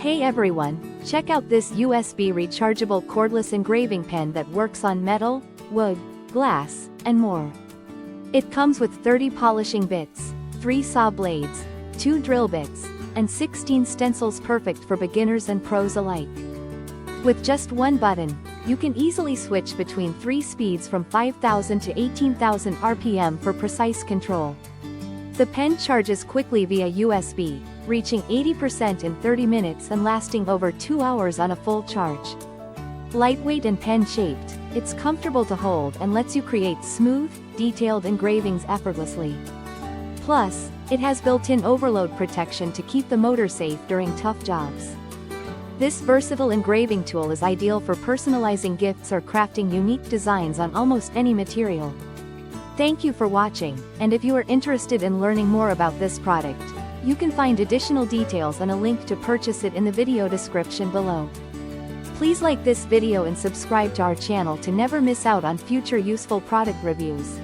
Hey everyone, check out this USB rechargeable cordless engraving pen that works on metal, wood, glass, and more. It comes with 30 polishing bits, 3 saw blades, 2 drill bits, and 16 stencils, perfect for beginners and pros alike. With just one button, you can easily switch between 3 speeds from 5,000 to 18,000 RPM for precise control. The pen charges quickly via USB, reaching 80% in 30 minutes and lasting over 2 hours on a full charge. Lightweight and pen-shaped, it's comfortable to hold and lets you create smooth, detailed engravings effortlessly. Plus, it has built-in overload protection to keep the motor safe during tough jobs. This versatile engraving tool is ideal for personalizing gifts or crafting unique designs on almost any material. Thank you for watching, and if you are interested in learning more about this product, you can find additional details and a link to purchase it in the video description below. Please like this video and subscribe to our channel to never miss out on future useful product reviews.